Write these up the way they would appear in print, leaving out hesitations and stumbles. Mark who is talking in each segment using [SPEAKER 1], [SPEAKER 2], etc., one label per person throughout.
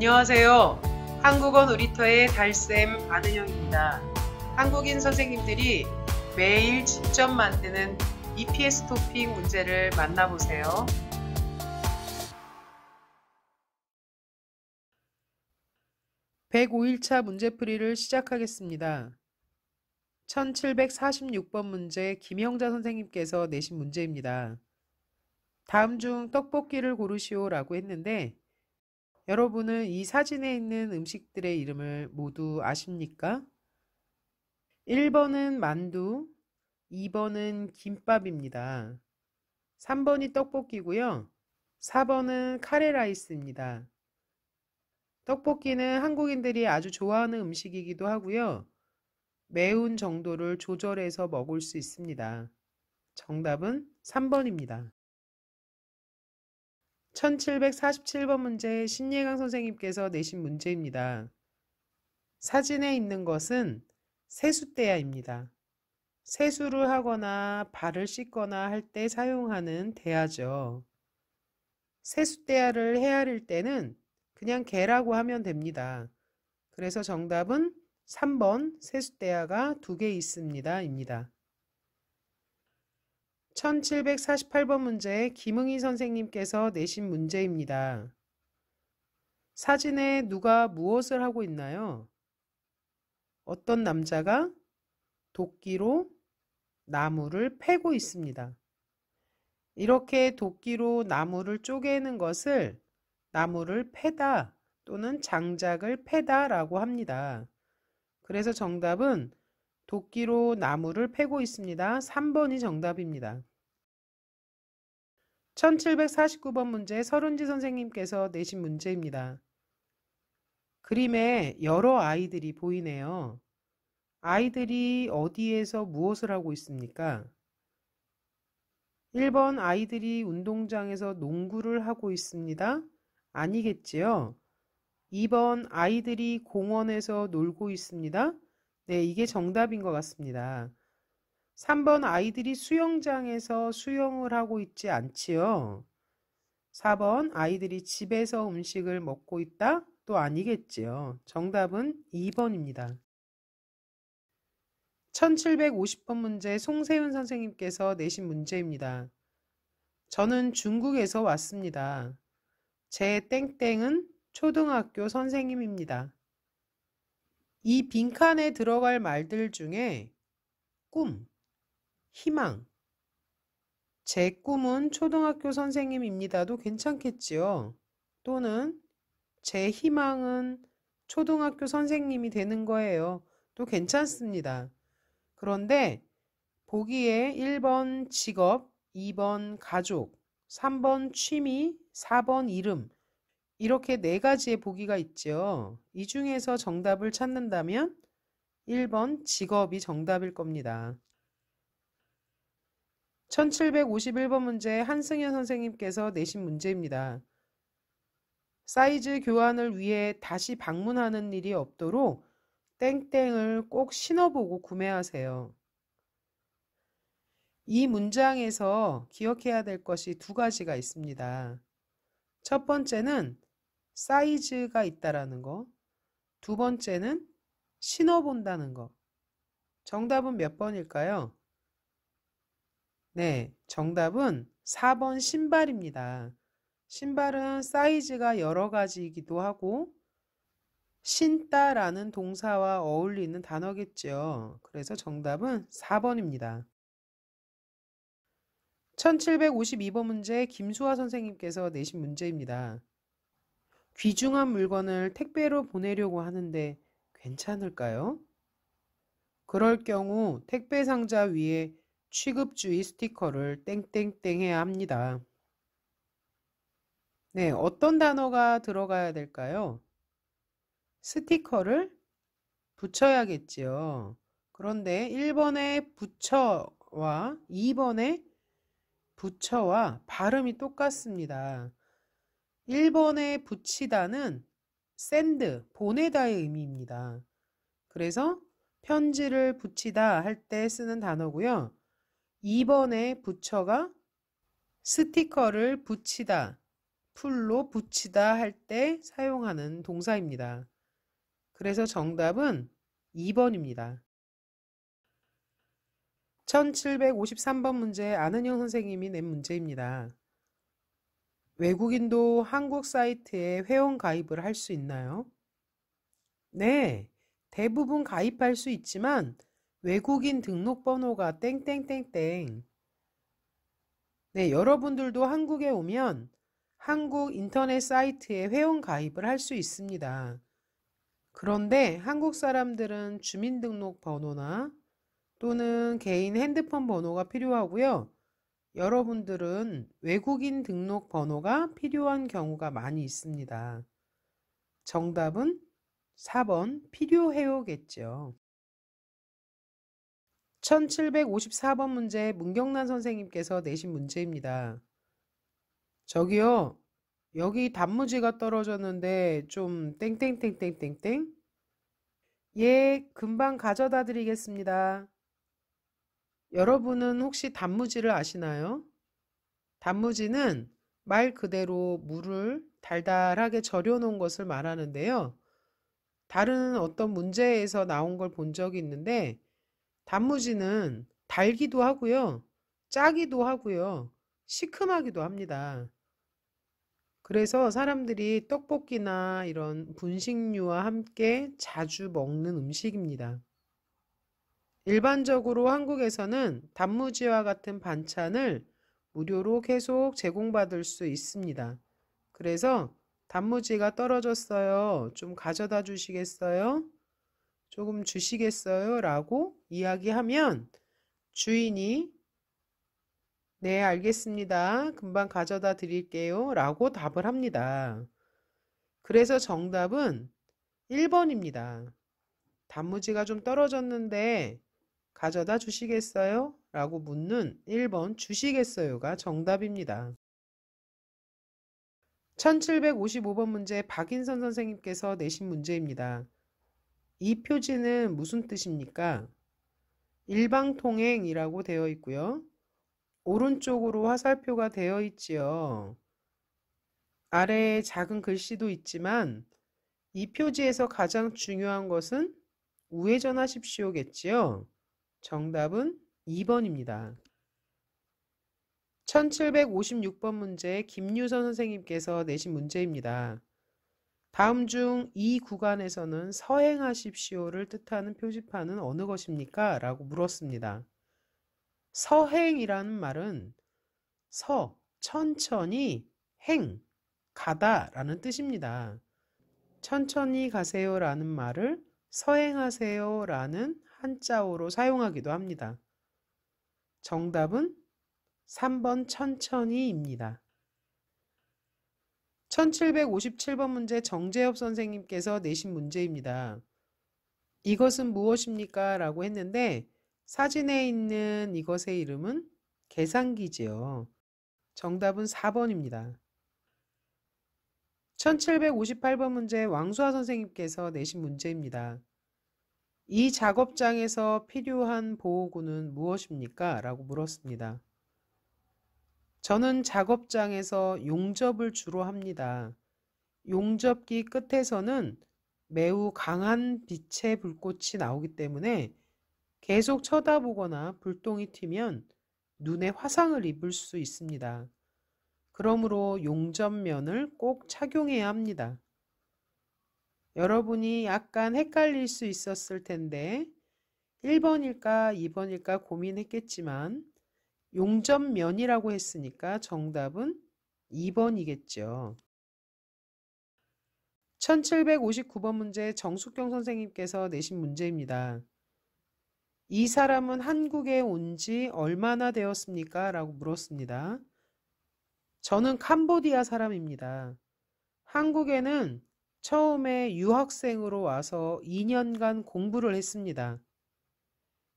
[SPEAKER 1] 안녕하세요. 한국어 놀이터의 달쌤 안은영입니다. 한국인 선생님들이 매일 직접 만드는 EPS 토픽 문제를 만나보세요. (105일차) 문제풀이를 시작하겠습니다. 1746번 문제 김형자 선생님께서 내신 문제입니다. 다음 중 떡볶이를 고르시오 라고 했는데 여러분은 이 사진에 있는 음식들의 이름을 모두 아십니까? 1번은 만두, 2번은 김밥입니다. 3번이 떡볶이고요. 4번은 카레라이스입니다. 떡볶이는 한국인들이 아주 좋아하는 음식이기도 하고요. 매운 정도를 조절해서 먹을 수 있습니다. 정답은 3번입니다. 1747번 문제 신예강 선생님께서 내신 문제입니다. 사진에 있는 것은 세숫대야입니다. 세수를 하거나 발을 씻거나 할 때 사용하는 대야죠. 세숫대야를 헤아릴 때는 그냥 개라고 하면 됩니다. 그래서 정답은 3번 세숫대야가 2개 있습니다 입니다. 1748번 문제 김응희 선생님께서 내신 문제입니다. 사진에 누가 무엇을 하고 있나요? 어떤 남자가 도끼로 나무를 패고 있습니다. 이렇게 도끼로 나무를 쪼개는 것을 나무를 패다 또는 장작을 패다 라고 합니다. 그래서 정답은 도끼로 나무를 패고 있습니다. 3번이 정답입니다. 1749번 문제 서른지 선생님께서 내신 문제입니다. 그림에 여러 아이들이 보이네요. 아이들이 어디에서 무엇을 하고 있습니까? 1번 아이들이 운동장에서 농구를 하고 있습니다. 아니겠지요? 2번 아이들이 공원에서 놀고 있습니다. 네, 이게 정답인 것 같습니다. 3번 아이들이 수영장에서 수영을 하고 있지 않지요? 4번 아이들이 집에서 음식을 먹고 있다? 또 아니겠지요? 정답은 2번입니다. 1750번 문제 송세윤 선생님께서 내신 문제입니다. 저는 중국에서 왔습니다. 제 땡땡은 초등학교 선생님입니다. 이 빈칸에 들어갈 말들 중에 꿈, 희망, 제 꿈은 초등학교 선생님입니다도 괜찮겠지요. 또는 제 희망은 초등학교 선생님이 되는 거예요. 또 괜찮습니다. 그런데 보기에 1번 직업, 2번 가족, 3번 취미, 4번 이름 이렇게 4가지의 보기가 있죠. 이 중에서 정답을 찾는다면 1번 직업이 정답일 겁니다. 1751번 문제 한승현 선생님께서 내신 문제입니다. 사이즈 교환을 위해 다시 방문하는 일이 없도록 땡땡을 꼭 신어보고 구매하세요. 이 문장에서 기억해야 될 것이 2가지가 있습니다. 첫 번째는 사이즈가 있다라는 거, 2번째는 신어본다는 거. 정답은 몇 번일까요? 네, 정답은 4번 신발입니다. 신발은 사이즈가 여러 가지이기도 하고 신다라는 동사와 어울리는 단어겠죠. 그래서 정답은 4번입니다. 1752번 문제 김수아 선생님께서 내신 문제입니다. 귀중한 물건을 택배로 보내려고 하는데 괜찮을까요? 그럴 경우 택배 상자 위에 취급주의 스티커를 땡땡땡 해야 합니다. 네, 어떤 단어가 들어가야 될까요? 스티커를 붙여야겠지요. 그런데 1번의 붙여와 2번의 붙여와 발음이 똑같습니다. 1번의 붙이다는 샌드, 보내다의 의미입니다. 그래서 편지를 붙이다 할 때 쓰는 단어고요. 2번의 붙여가 스티커를 붙이다, 풀로 붙이다 할 때 사용하는 동사입니다. 그래서 정답은 2번입니다. 1753번 문제 안은영 선생님이 낸 문제입니다. 외국인도 한국 사이트에 회원 가입을 할 수 있나요? 네, 대부분 가입할 수 있지만 외국인 등록번호가 땡땡땡땡. 네, 여러분들도 한국에 오면 한국 인터넷 사이트에 회원 가입을 할 수 있습니다. 그런데 한국 사람들은 주민등록번호나 또는 개인 핸드폰 번호가 필요하고요. 여러분들은 외국인 등록번호가 필요한 경우가 많이 있습니다. 정답은 4번 필요해요겠죠. 1754번 문제 문경란 선생님께서 내신 문제입니다. 저기요, 여기 단무지가 떨어졌는데 좀 땡땡땡땡땡땡? 예, 금방 가져다 드리겠습니다. 여러분은 혹시 단무지를 아시나요? 단무지는 말 그대로 물을 달달하게 절여 놓은 것을 말하는데요. 다른 어떤 문제에서 나온 걸 본 적이 있는데 단무지는 달기도 하고요. 짜기도 하고요. 시큼하기도 합니다. 그래서 사람들이 떡볶이나 이런 분식류와 함께 자주 먹는 음식입니다. 일반적으로 한국에서는 단무지와 같은 반찬을 무료로 계속 제공받을 수 있습니다. 그래서 단무지가 떨어졌어요. 좀 가져다 주시겠어요? 조금 주시겠어요? 라고 이야기하면 주인이 네, 알겠습니다. 금방 가져다 드릴게요. 라고 답을 합니다. 그래서 정답은 1번입니다. 단무지가 좀 떨어졌는데 가져다 주시겠어요? 라고 묻는 1번 주시겠어요가 정답입니다. 1755번 문제 박인선 선생님께서 내신 문제입니다. 이 표지는 무슨 뜻입니까? 일방통행이라고 되어 있고요. 오른쪽으로 화살표가 되어 있지요. 아래에 작은 글씨도 있지만 이 표지에서 가장 중요한 것은 우회전하십시오겠지요. 정답은 2번입니다. 1756번 문제 김유선 선생님께서 내신 문제입니다. 다음 중 이 구간에서는 서행하십시오를 뜻하는 표지판은 어느 것입니까? 라고 물었습니다. 서행이라는 말은 천천히, 가다 라는 뜻입니다. 천천히 가세요 라는 말을 서행하세요 라는 한자어로 사용하기도 합니다. 정답은 3번 천천히입니다. 1757번 문제 정재엽 선생님께서 내신 문제입니다. 이것은 무엇입니까? 라고 했는데 사진에 있는 이것의 이름은 계산기지요. 정답은 4번입니다. 1758번 문제 왕수아 선생님께서 내신 문제입니다. 이 작업장에서 필요한 보호구는 무엇입니까? 라고 물었습니다. 저는 작업장에서 용접을 주로 합니다. 용접기 끝에서는 매우 강한 빛의 불꽃이 나오기 때문에 계속 쳐다보거나 불똥이 튀면 눈에 화상을 입을 수 있습니다. 그러므로 용접면을 꼭 착용해야 합니다. 여러분이 약간 헷갈릴 수 있었을 텐데 1번일까 2번일까 고민했겠지만 용접면이라고 했으니까 정답은 2번이겠죠. 1759번 문제 정숙경 선생님께서 내신 문제입니다. 이 사람은 한국에 온 지 얼마나 되었습니까? 라고 물었습니다. 저는 캄보디아 사람입니다. 한국에는 처음에 유학생으로 와서 2년간 공부를 했습니다.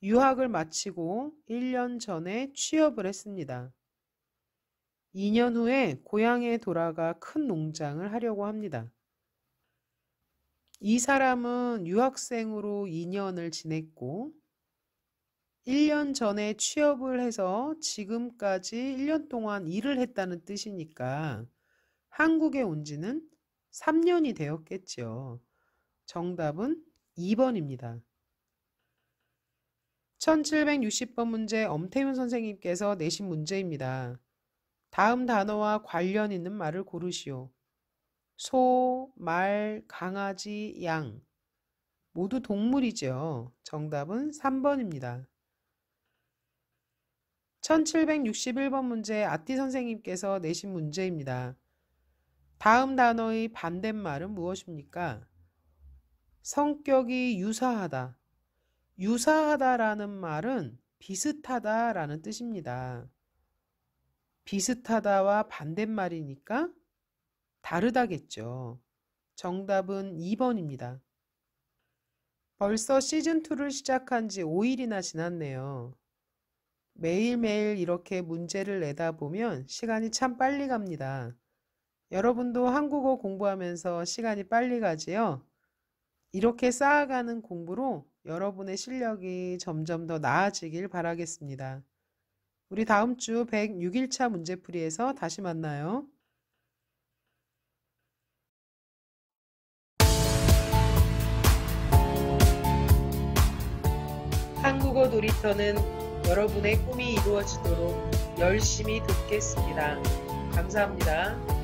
[SPEAKER 1] 유학을 마치고 1년 전에 취업을 했습니다. 2년 후에 고향에 돌아가 큰 농장을 하려고 합니다. 이 사람은 유학생으로 2년을 지냈고 1년 전에 취업을 해서 지금까지 1년 동안 일을 했다는 뜻이니까 한국에 온 지는 3년이 되었겠지요. 정답은 2번입니다. 1760번 문제 엄태윤 선생님께서 내신 문제입니다. 다음 단어와 관련 있는 말을 고르시오. 소, 말, 강아지, 양. 모두 동물이죠. 정답은 3번입니다. 1761번 문제 아띠 선생님께서 내신 문제입니다. 다음 단어의 반대말은 무엇입니까? 성격이 유사하다. 유사하다라는 말은 비슷하다라는 뜻입니다. 비슷하다와 반대말이니까 다르다겠죠. 정답은 2번입니다. 벌써 시즌2를 시작한 지 5일이나 지났네요. 매일매일 이렇게 문제를 내다 보면 시간이 참 빨리 갑니다. 여러분도 한국어 공부하면서 시간이 빨리 가지요? 이렇게 쌓아가는 공부로 여러분의 실력이 점점 더 나아지길 바라겠습니다. 우리 다음 주 106일차 문제풀이에서 다시 만나요. 한국어 놀이터는 여러분의 꿈이 이루어지도록 열심히 돕겠습니다. 감사합니다.